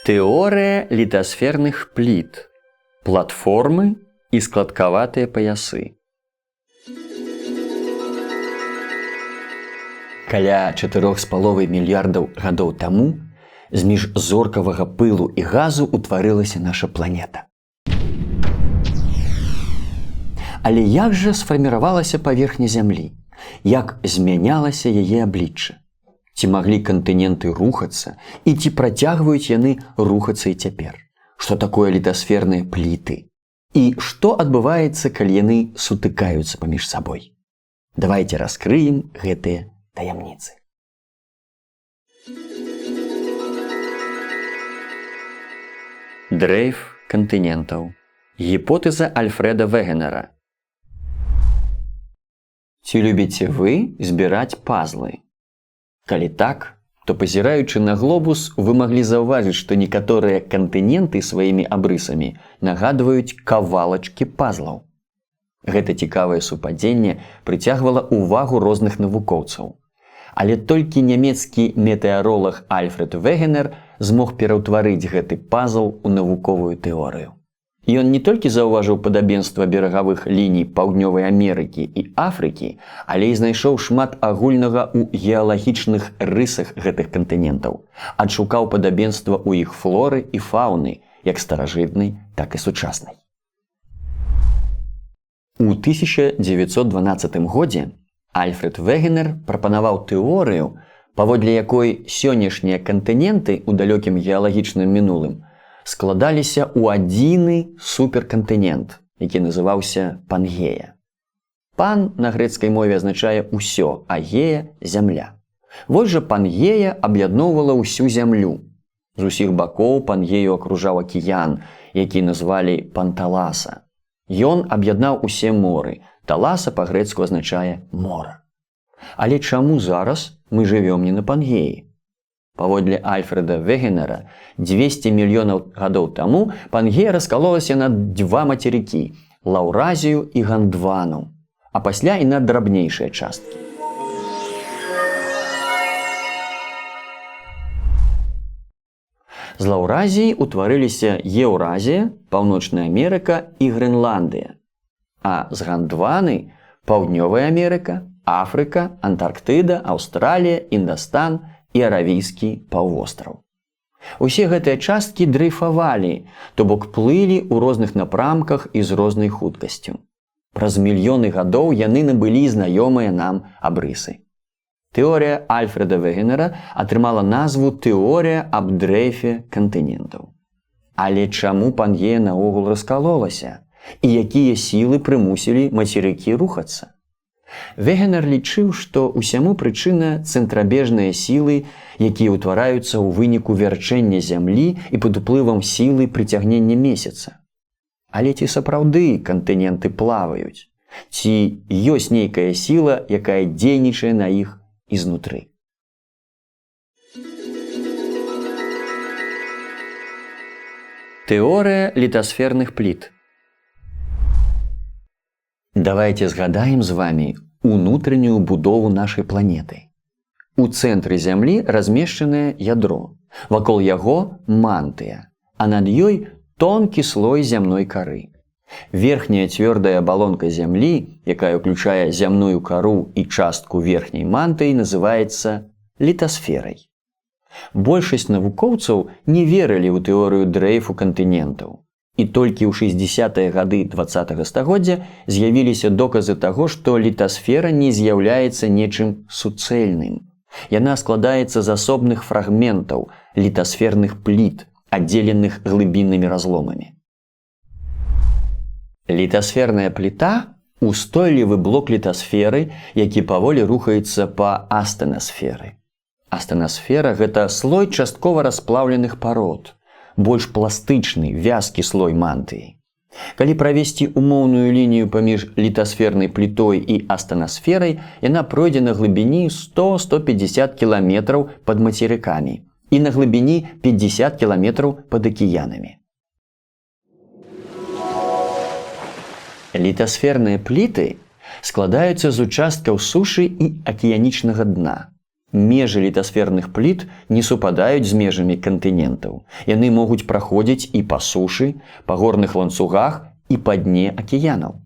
Тэорыя літасферных пліт, платформы і складкаватыя паясы. Каля 4,5 мільярдаў гадоў таму з міжзоркавага пылу і газу ўтварылася наша планета. Але як жа сфарміравалася паверхня Зямлі? Як змянялася яе аблічча? Ці маглі кантыненты рухацца і ці працягваюць яны рухацца і цяпер? Што такое літасферныя пліты? І што адбываецца, калі яны сутыкаюцца паміж сабой? Давайце раскрыем гэтыя таямніцы. Дрейф кантынентаў. Гіпотэза Альфреда Вегенера. Ці любіце вы збіраць пазлы? Калі так, то пазіраючы на глобус, вы маглі заўважыць, што некаторыя кантыненты сваімі абрысамі нагадваюць кавалачкі пазлаў. Гэта цікавае супадзенне прыцягвала ўвагу розных навукоўцаў. Але толькі нямецкі метэаролаг Альфред Вегенер змог пераўтварыць гэты пазл у навуковую тэорыю. Ён не толькі заўважыў падабенства берагавых ліній Паўднёвай Амерыкі і Афрыкі, але і знайшоў шмат агульнага ў геалагічных рысах гэтых кантынентаў, адшукаў падабенства ў іх флоры і фауны, як старажытнай, так і сучаснай. У 1912 годзе Альфред Вегенер прапанаваў тэорыю, паводле якой сённяшнія кантыненты ў далёкім геалагічным мінулым складаліся ў адзіны суперкантынент, які называўся Пангея. Пан на грэцкай мове азначае ўсё, а гея – зямля. Вось жа Пангея аб'ядноўвала ўсю зямлю. З усіх бакоў Пангею акружаў акіян, які назвалі Панталаса. Ён аб'яднаў усе моры. Таласа па-грэцку азначае мора. Але чаму зараз мы жывём не на Пангеі? Паводле Альфреда Вегенера, 200 мільёнаў гадоў таму Пангея раскалолася на два мацерыкі – Лаўразію і Гандвану, а пасля і на драбнейшыя часткі. З Лаўразіі ўтварыліся Еўразія, Паўночная Амерыка і Грэнландыя, а з Гандваны – Паўднёвая Амерыка, Афрыка, Антарктыда, Аўстралія, Індастан і Аравійскі паўвостраў. Усе гэтыя часткі дрейфавалі, то бок плылі ў розных напрамках і з рознай хуткасцю. Праз мільёны гадоў яны набылі знаёмыя нам абрысы. Тэорыя Альфреда Вегенера атрымала назву «Тэорія аб дрейфе кантынентаў». Але чаму Пангея наогул раскалолася? І якія сілы прымусілі мацерыкі рухацца? Вегенер лічыў, што ўсяму прычына цэнтрабежныя сілы, якія ўтвараюцца ў выніку вярчэння зямлі і пад уплывам сілы прыцягнення месяца. Але ці сапраўды кантыненты плаваюць? Ці ёсць нейкая сіла, якая дзейнічае на іх ізнутры? Тэорыя літасферных пліт. Давайте згадаем з вамі унутраную будову нашай планеты. У цэнтры Зямлі размешчанае ядро, вакол яго мантыя, а над ёй тонкі слой зямной кары. Верхняя цвёрдая абалонка Зямлі, якая ўключае зямную кару і частку верхняй мантыі, называецца літасферай. Большасць навукоўцаў не верылі ў тэорыю дрейфу кантынентаў. І толькі ў 60-е гады 20-го стагоддзя з'явіліся доказы таго, што літасфера не з'яўляецца нечым суцэльным. Яна складаецца з асобных фрагментаў літасферных пліт, аддзеленых глыбіннымі разломамі. Літасферная пліта – устойлівы блок літасферы, які паволі рухаецца па астэнасферы. Астэнасфера – гэта слой часткова расплаўленых парод, больш пластычны, вязкі слой мантыі. Калі правесці умоўную лінію паміж літасфернай плітой і астэнасферай, яна пройдзе на глыбіні 100-150 кіламетраў пад мацерыкамі і на глыбіні 50 кіламетраў пад акіянамі. Літасферныя пліты складаюцца з участкаў сушы і акіянічнага дна. межы літасферных пліт не супадаюць з межамі кантынентаў. Яны могуць праходзіць і па сушы, па горных ланцугах і па дне акіянаў.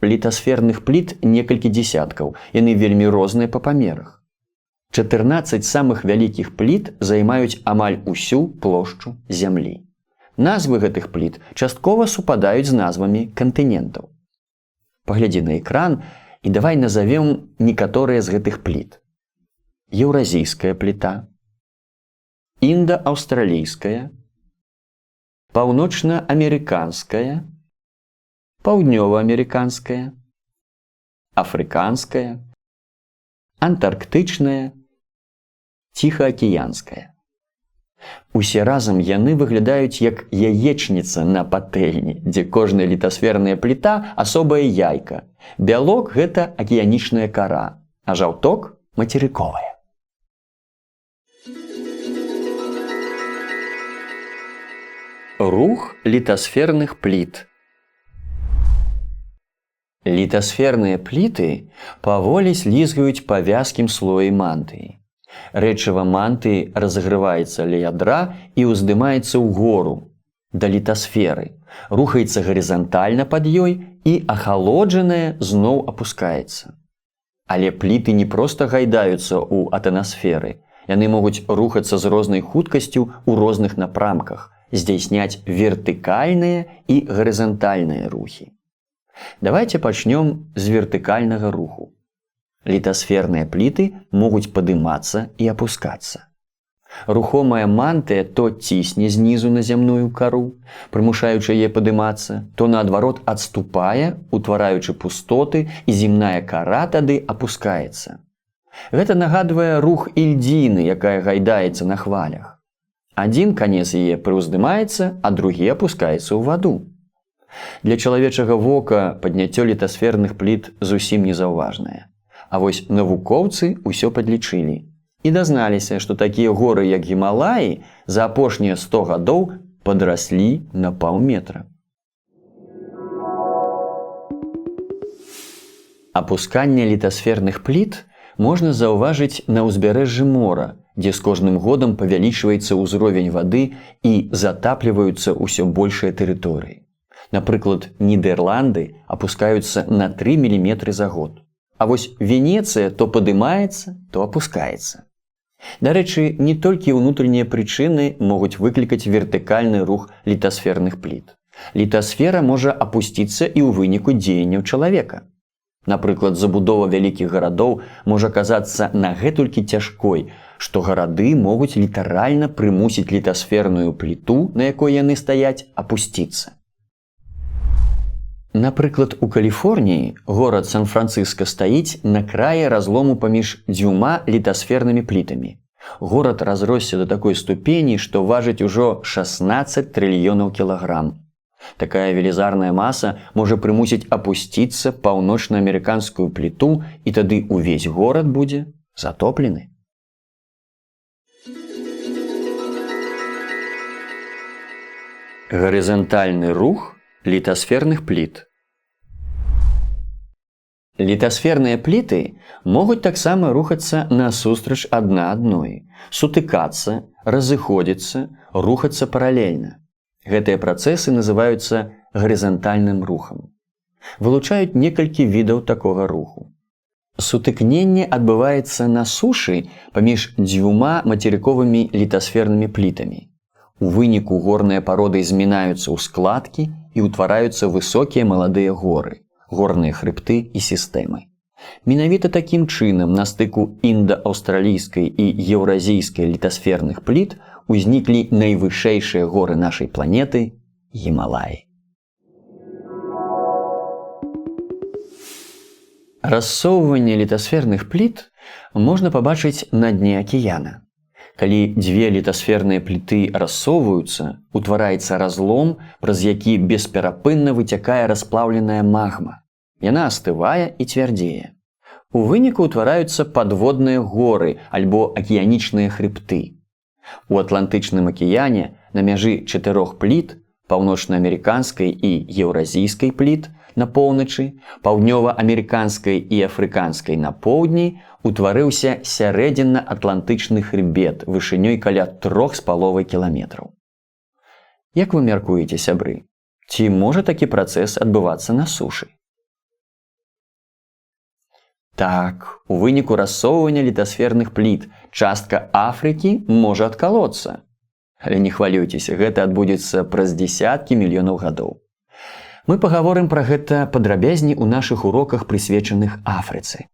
Літасферных пліт некалькі дзесяткаў, яны вельмі розныя па памерах. 14 самых вялікіх пліт займаюць амаль усю плошчу зямлі. Назвы гэтых пліт часткова супадаюць з назвамі кантынентаў. Паглядзі на экран і давай назовем некаторыя з гэтых пліт. Еўразійская пліта, інда-аўстралійская, паўночна-амерыканская, паўднёва-амерыканская, афрыканская, антарктычная, ціхаакіянская. Усе разам яны выглядаюць як яечніца на патэльні, дзе кожная літасферная пліта асобая яйка. Бялок – гэта акіянічная кара, а жаўток – мацерыковая. Рух літасферных пліт. Літасферныя пліты паволі слізгаюць па вязкім слоі мантыі. Рэчыва мантыі разагрываецца ля ядра і ўздымаецца ўгору, да літасферы, рухаецца гарызантальна пад ёй і ахалоджаная зноў апускаецца. Але пліты не проста гайдаюцца ў атанасферы, яны могуць рухацца з рознай хуткасцю ў розных напрамках, здзяйсняць вертыкальныя і гарызантальныя рухі. Давайте пачнём з вертыкальнага руху. Літасферныя пліты могуць падымацца і апускацца. Рухомая мантыя то цісне знізу на зямную кару, прымушаючы яе падымацца, то наадварот адступае, утвараючы пустоты, і земная кара тады апускаецца. Гэта нагадвае рух ільдзіны, якая гайдаецца на хвалях. Адзін канец яе прыўздымаецца, а другі апускаецца ў ваду. Для чалавечага вока падняццё літасферных пліт зусім незаўважнае. А вось навукоўцы ўсё падлічылі і дазналіся, што такія горы, як Гімалаі, за апошнія 100 гадоў падраслі на паўметра. Апусканне літасферных пліт можна заўважыць на ўзбярэжжы мора, дзе з кожным годам павялічваецца ўзровень вады і затапліваюцца ўсё большыя тэрыторыі. Напрыклад, Нідерланды апускаюцца на 3 мм за год. А вось Венецыя то падымаецца, то апускаецца. Дарэчы, не толькі ўнутрэннія прычыны могуць выклікаць вертыкальны рух літасферных пліт. Літасфера можа апусціцца і ў выніку дзеянняў чалавека. Напрыклад, забудова вялікіх гарадоў можа аказацца нагэтулькі цяжкой, што гарады могуць літаральна прымусіць літасферную пліту, на якой яны стаяць, апусціцца. Напрыклад, у Каліфорніі горад Сан-Францыска стаіць на краі разлому паміж 2 літасфернымі плітамі. Горад разросся да такой ступені, што важыць ужо 16 трыльёнаў кілаграм. Такая велізарная маса можа прымусіць апусціцца паўночна-амерыканскую пліту, і тады ўвесь горад будзе затоплены. Гарызантальны рух літасферных пліт. Літасферныя пліты могуць таксама рухацца насустрач адна адной, сутыкацца, разыходзіцца, рухацца паралельна. Гэтыя працэсы называюцца гарызантальным рухам. Вылучаюць некалькі відаў такога руху. Сутыкненне адбываецца на сушы паміж 2 мацерыковымі літасфернымі плітамі. У выніку горныя пароды змінаюцца ў складкі і ўтвараюцца высокія маладыя горы, горныя хрыбты і сістэмы. Менавіта такім чынам на стыку інда-аўстралійскай і еўразійскай літасферных пліт узніклі найвышэйшыя горы нашай планеты – Гімалаі. Рассоўванне літасферных пліт можна пабачыць на дне акіяна. Калі 2 літасферныя пліты рассоўваюцца, утвараецца разлом, праз які бесперапынна выцякае расплаўленая магма. Яна астывае і цвярдзее. У выніку ўтвараюцца падводныя горы альбо акіянічныя хрыбты. У Атлантычным акіяне на мяжы 4 пліт, паўночна-амерыканскай і еўразійскай пліт, на поўначы, паўднёва-амерыканскай і афрыканскай на поўдні утварыўся сярэдзінна-атлантычны хрыбет вышынёй каля 3,5 кіламетраў. Як вы мяркуеце, сябры, ці можа такі працэс адбывацца на сушы? Так, у выніку рассоўвання літасферных пліт частка Афрыкі можа адкалоцца. Але не хвалюйцеся, гэта адбудзецца праз дзесяткі мільёнаў гадоў. Мы пагаворым пра гэта падрабязней у нашых уроках, прысвечаных Афрыцы.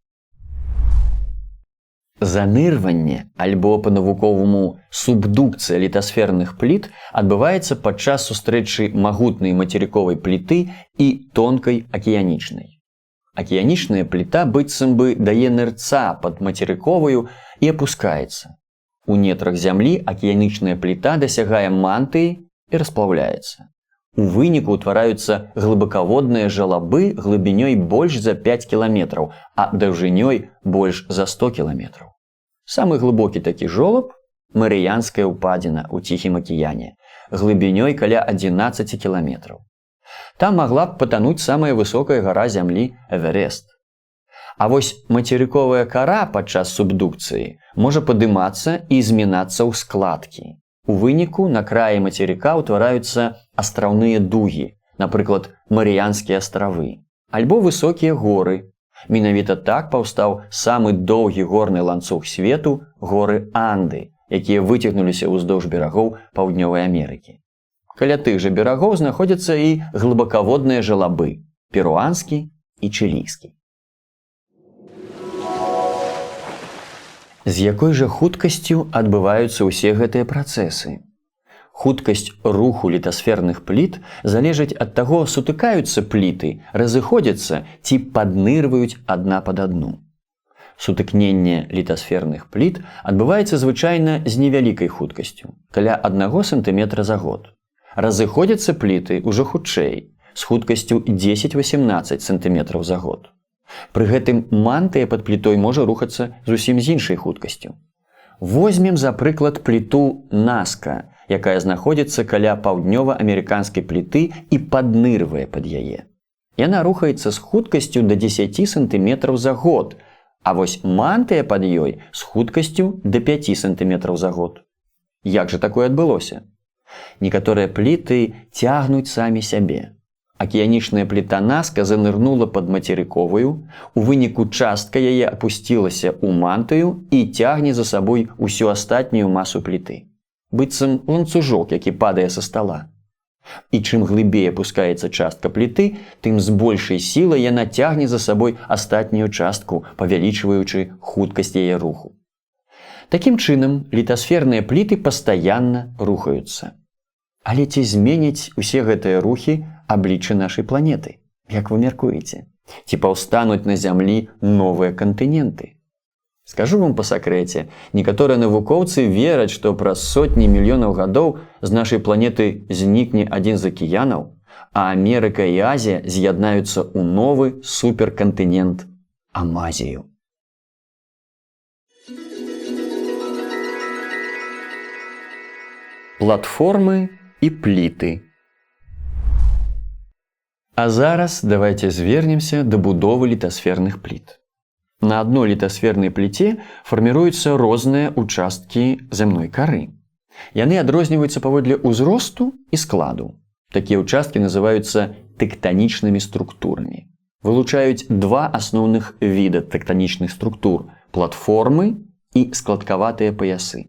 Занырванне, альбо па-навуковаму субдукцыя літасферных пліт адбываецца падчас сустрэчы магутнай мацерыковай пліты і тонкай акіянічнай. Акіянічная пліта быццам бы дае нырца пад мацерыковую і апускаецца. У нетрах зямлі акіянічная пліта дасягае мантыі і расплаўляецца. У выніку ўтвараюцца глыбакаводныя жалабы глыбінёй больш за 5 кіламетраў, а даўжынёй больш за 100 кіламетраў. Самы глыбокі такі жолаб – Марыянская ўпадзіна ў Ціхім акіяне, глыбінёй каля 11 кіламетраў. Там магла б патануць самая высокая гара зямлі Эверест. А вось мацерыковая кара падчас субдукцыі можа падымацца і змінацца ў складкі. У выніку на краі мацерыка ўтвараюцца астраўныя дугі, напрыклад, Марыянскія астравы, альбо высокія горы. Менавіта так паўстаў самы доўгі горны ланцуг свету – горы Анды, якія выцягнуліся ўздоўж берагоў Паўднёвай Амерыкі. Каля тых жа берагоў знаходзяцца і глыбакаводныя жалабы – перуанскі і чылійскі. З якой жа хуткасцю адбываюцца ўсе гэтыя працэсы? Хуткасць руху літасферных пліт залежыць ад таго, сутыкаюцца пліты, разыходзяцца ці паднырваюць адна пад адну. Сутыкненне літасферных пліт адбываецца звычайна з невялікай хуткасцю, каля 1 сантыметра за год. Разыходзяцца пліты ўжо хутчэй, з хуткасцю 10-18 сантыметраў за год. Пры гэтым мантыя пад плітой можа рухацца зусім з іншай хуткасцю. Возьмем, за прыклад, пліту Наска, якая знаходзіцца каля паўднёва-амерыканскай пліты і паднырвае пад яе. Яна рухаецца з хуткасцю да 10 сантыметраў за год, а вось мантыя пад ёй з хуткасцю да 5 сантыметраў за год. Як жа такое адбылося? Некаторыя пліты цягнуць самі сябе. Акіянічная пліта Наска занырнула пад мацерыковую, у выніку частка яе апусцілася ў мантыю і цягне за сабой усю астатнюю масу пліты. Быццам ланцужок, які падае са стала. І чым глыбей апускаецца частка пліты, тым з большай сілай яна цягне за сабой астатнюю частку, павялічваючы хуткасць яе руху. Такім чынам, літасферныя пліты пастаянна рухаюцца. Але ці зменяць усе гэтыя рухі аблічча нашай планеты? Як вы мяркуеце? Ці паўстануць на зямлі новыя кантыненты? Скажу вам па сакрэце, некаторыя навукоўцы вераць, што праз сотні мільёнаў гадоў з нашай планеты знікне адзін з акіянаў, а Амерыка і Азія з'яднаюцца ў новы суперкантынент Амазію. Платформы і пліты. А зараз давайте звернемся да будовы літасферных пліт. На адной літасфернай пліце фарміруюцца розныя участкі зямной кары. Яны адрозніваюцца паводле ўзросту і складу. Такія участкі называюцца тэктанічнымі структурамі. Вылучаюць два асноўных віда тэктанічных структур – платформы і складкаватыя паясы.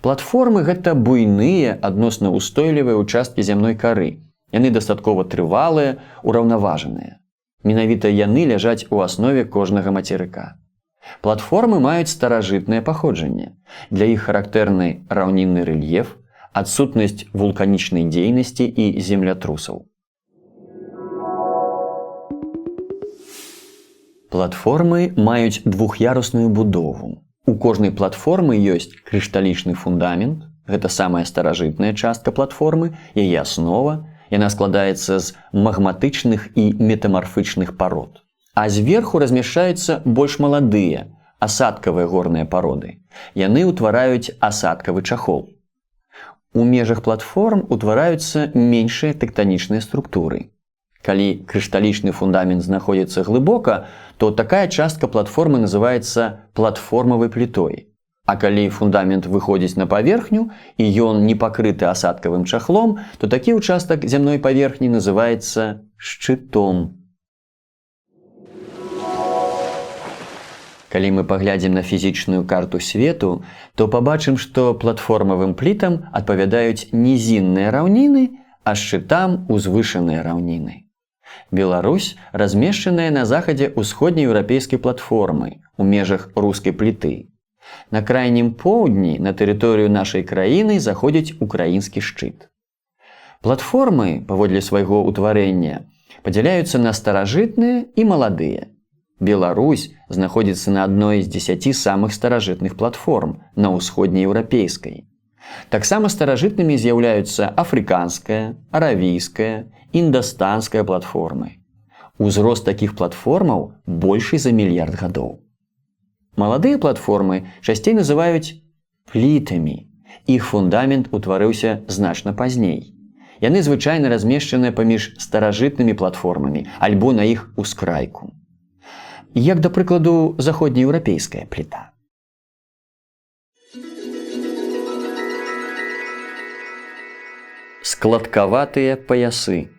Платформы – гэта буйныя, адносна ўстойлівыя участкі зямной кары. Яны дастаткова трывалыя, ураўнаважаныя. Менавіта яны ляжаць у аснове кожнага мацерыка. Платформы маюць старажытнае паходжанне. Для іх характэрны раўнінны рэльеф, адсутнасць вулканічнай дзейнасці і землятрусаў. Платформы маюць двух'ярусную будову. У кожнай платформы ёсць крышталічны фундамент, гэта самая старажытная частка платформы, яе аснова, яна складаецца з магматычных і метамарфычных парод. А зверху размяшчаюцца больш маладыя, асадкавыя горныя пароды. Яны ўтвараюць асадкавы чахол. У межах платформ утвараюцца меншыя тэктанічныя структуры. Калі крышталічны фундамент знаходзіцца глыбока, то такая частка платформы называецца платформавай плітой. А калі фундамент выходзіць на паверхню і ён не пакрыты асадкавым чахлом, то такі ўчастак зямной паверхні называецца шчытом. Калі мы паглядзім на фізічную карту свету, то пабачым, што платформавым плітам адпавядаюць нізінныя раўніны, а шчытам узвышаныя раўніны. Беларусь размешчаная на захадзе ўсходнееўрапейскай платформы у межах рускай пліты. На крайнім поўдні на тэрыторыю нашай краіны заходзіць украінскі шчыт. Платформы, паводле свайго ўтварэння, падзяляюцца на старажытныя і маладыя. Беларусь знаходзіцца на адной з 10 самых старажытных платформ на ўсходнееўрапейскай. Таксама старажытнымі з'яўляюцца афрыканская, аравійская, індастанская платформы. Узрост такіх платформаў большы за мільярд гадоў. Маладыя платформы часцей называюць плітамі. Іх фундамент утварыўся значна пазней. Яны звычайна размешчаныя паміж старажытнымі платформамі альбо на іх ускрайку. Як, да прыкладу, заходнееўрапейская пліта. Складкаватыя паясы.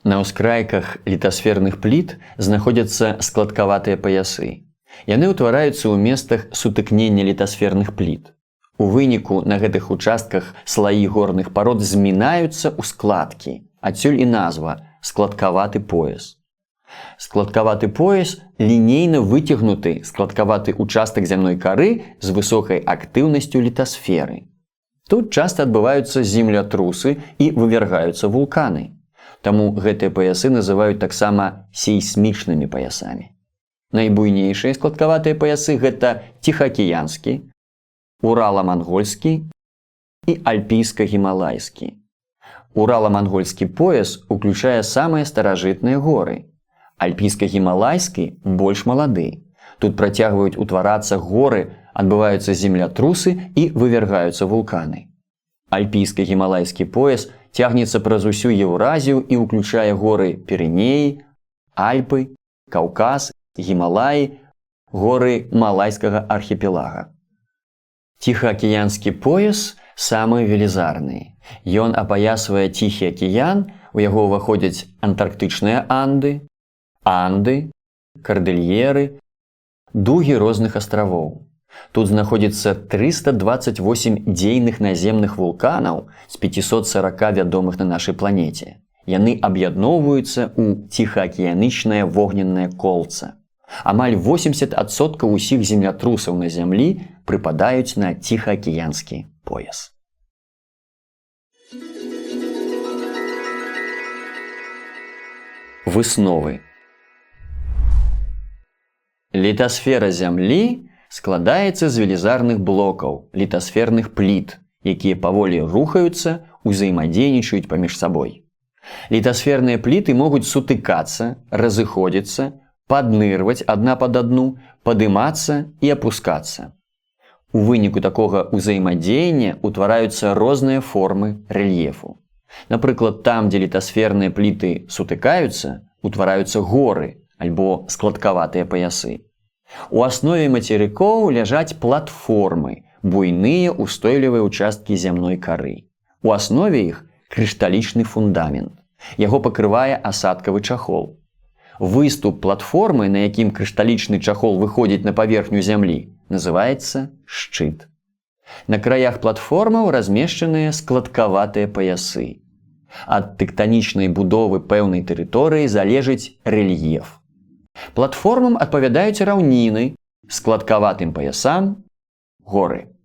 На ўскрайках літасферных пліт знаходзяцца складкаватыя паясы. Яны ўтвараюцца ў местах сутыкнення літасферных пліт. У выніку на гэтых участках слаі горных парод змінаюцца ў складкі, адсюль і назва складкаваты пояс. Складкаваты пояс лінейна выцягнуты складкаваты участак зямной кары з высокай актыўнасцю літасферы. Тут часта адбываюцца землятрусы і вывяргаюцца вулканы. Таму гэтыя паясы называюць таксама сейсмічнымі паясамі. Найбуйнейшыя складкаватыя паясы гэта Ціхаакіянскі, Урала-мангольскі і Альпійска-гімалайскі. Урала-мангольскі пояс уключае самыя старажытныя горы. Альпійска-гімалайскі больш малады. Тут працягваюць утварацца горы, адбываюцца землятрусы і вывяргаюцца вулканы. Альпійска-гімалайскі пояс цягнецца праз усю Еўразію і ўключае горы Пірэнеі, Альпы, Каўказ, Гімалаі, горы Малайскага архіпелага. Ціхаакіянскі пояс самы велізарны. Ён апаясвае Ціхі акіян, у яго ўваходзяць антарктычныя Анды, Анды, кардыльеры, дугі розных астравоў. Тут знаходзіцца 328 дзейных наземных вулканаў з 540 вядомых на нашай планеце. Яны аб'ядноўваюцца ў ціхаакіянічнае вогненнае колца. Амаль 80% усіх землятрусаў на зямлі прыпадаюць на ціхаакіянскі пояс. Высновы. Літасфера зямлі складаецца з велізарных блокаў, літасферных пліт, якія паволі рухаюцца, узаемадзейнічаюць паміж сабой. Літасферныя пліты могуць сутыкацца, разыходзіцца, паднырваць адна пад адну, падымацца і апускацца. У выніку такога ўзаемадзеяння ўтвараюцца розныя формы рэльефу. Напрыклад, там, дзе літасферныя пліты сутыкаюцца, утвараюцца горы альбо складкаватыя паясы. У аснове мацерыкоў ляжаць платформы, буйныя устойлівыя ўчасткі зямной кары. У аснове іх крышталічны фундамент. Яго пакрывае асадкавы чахол. Выступ платформы, на якім крышталічны чахол выходзіць на паверхню зямлі, называецца шчыт. На краях платформаў размешчаныя складкаватыя паясы. Ад тэктанічнай будовы пэўнай тэрыторыі залежыць рэльеф. Платформам адпавядаюць раўніны, складкаватым паясам горы.